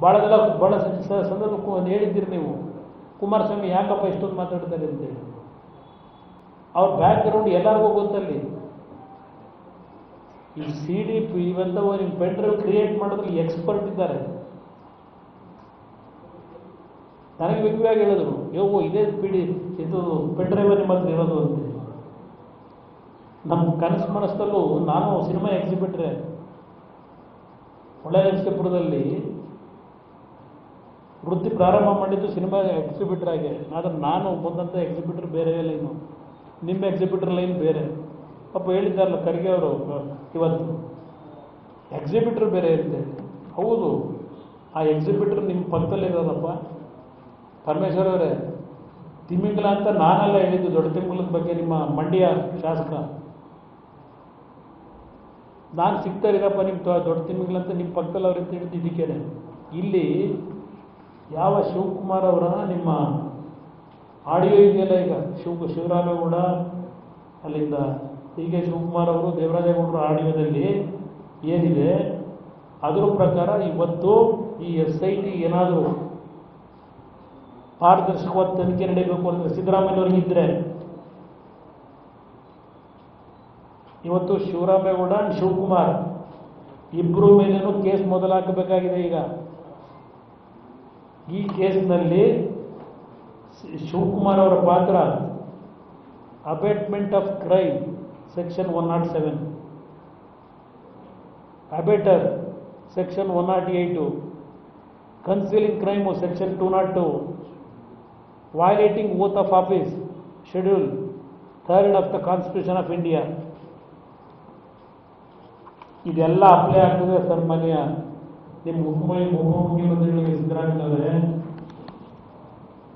ಭಾಳ ಸಂದರ್ಭಕ್ಕೂ ಒಂದು ಹೇಳಿದ್ದೀರಿ ನೀವು, ಕುಮಾರಸ್ವಾಮಿ ಯಾಕಪ್ಪ ಇಷ್ಟೊಂದು ಮಾತಾಡ್ತಾರೆ ಅಂತೇಳಿ. ಅವ್ರ ಬ್ಯಾಕ್ಗ್ರೌಂಡ್ ಎಲ್ಲರಿಗೂ ಗೊತ್ತಲ್ಲಿ. ಈ CDP ಇವಂಥವು ನಿಮ್ಮ ಪೆಂಡ್ರೈವ್ ಕ್ರಿಯೇಟ್ ಮಾಡೋದ್ರಲ್ಲಿ ಎಕ್ಸ್ಪರ್ಟ್ ಇದ್ದಾರೆ. ನನಗೆ ವ್ಯಕ್ತಿಯಾಗಿ ಹೇಳಿದ್ರು, ಇದೇ ಇದು ಪೆಂಡ್ರೈವ್ ನಿಮ್ಮ ಹತ್ರ ಇರೋದು ಅಂತೇಳಿ. ನಮ್ಮ ಕನಸು ಮನಸ್ಸಲ್ಲೂ ನಾನು ಸಿನಿಮಾ ಎಕ್ಸಿಬಿಟ್ರೆ ಹೊಳೆನರಸೀಪುರದಲ್ಲಿ ವೃತ್ತಿ ಪ್ರಾರಂಭ ಮಾಡಿದ್ದು ಸಿನಿಮಾ ಎಕ್ಸಿಬಿಟ್ರ್ ಆಗಿ. ಆದರೆ ನಾನು ಬಂದಂಥ ಎಕ್ಸಿಬಿಟ್ರ್ ಬೇರೆ ಲೈನು, ನಿಮ್ಮ ಎಕ್ಸಿಬಿಟ್ರ್ ಲೈನ್ ಬೇರೆ. ಪಾಪ ಹೇಳಿದ್ದಾರಲ್ಲ ಖರ್ಗೆ ಅವರು ಇವತ್ತು, ಎಕ್ಸಿಬಿಟ್ರ್ ಬೇರೆ ಇರುತ್ತೆ. ಹೌದು, ಆ ಎಕ್ಸಿಬಿಟ್ರ್ ನಿಮ್ಮ ಪಕ್ಕದಲ್ಲಿರೋದಪ್ಪ ಪರಮೇಶ್ವರ್ ಅವರೇ. ತಿಮಿಂಗಲ ಅಂತ ನಾನೆಲ್ಲ ಹೇಳಿದ್ದು, ದೊಡ್ಡ ತಿಮಿಂಗಲದ ಬಗ್ಗೆ ನಿಮ್ಮ ಮಂಡ್ಯ ಶಾಸಕ. ನಾನು ಸಿಗ್ತಾರಿರಪ್ಪ ನಿಮ್ಮ ದೊಡ್ಡ ತಿಮಿಂಗಲ ಅಂತ ನಿಮ್ಮ ಪಕ್ಕದಲ್ಲಿ ಅವ್ರಿಂದ ಹೇಳಿದ್ದು ಇದಕ್ಕೇನೆ. ಇಲ್ಲಿ ಯಾವ ಶಿವಕುಮಾರ್ ಅವರ ನಿಮ್ಮ ಆಡಿಯೋ ಇದೆಯಲ್ಲ ಈಗ, ಶಿವರಾಮೇಗೌಡ ಅಲ್ಲಿಂದ ಹೀಗೆ ಶಿವಕುಮಾರ್ ಅವರು ದೇವರಾಜೇಗೌಡರ ಆಡಿಯೋದಲ್ಲಿ ಏನಿದೆ ಅದರ ಪ್ರಕಾರ ಇವತ್ತು ಈ SIT ಏನಾದರೂ ಪಾರದರ್ಶಕವಾದ ತನಿಖೆ ನಡೀಬೇಕು ಅಂದರೆ ಸಿದ್ದರಾಮಯ್ಯವ್ರಿಗಿದ್ರೆ, ಇವತ್ತು ಶಿವರಾಮೇಗೌಡ ಶಿವಕುಮಾರ್ ಇಬ್ಬರು ಮೇಲೇನೂ ಕೇಸ್ ಮೊದಲಾಗಬೇಕಾಗಿದೆ. ಈಗ ಈ ಕೇಸ್ನಲ್ಲಿ ಶಿವಕುಮಾರ್ ಅವರ ಪಾತ್ರ abetment of crime section 107, ಅಬೇಟರ್ section 108, concealing crime section 202, violating oath of office schedule 3rd of the Constitution of India. ಇದೆಲ್ಲ ಅಪ್ಲೈ ಆಗ್ತದೆ ಸರ್. ಮನೆಯ ನಿಮ್ಮ ಉಪಮುಖ್ಯಮಂತ್ರಿಗಳಿಗೆ ಸಿದ್ದರಾಮಯ್ಯ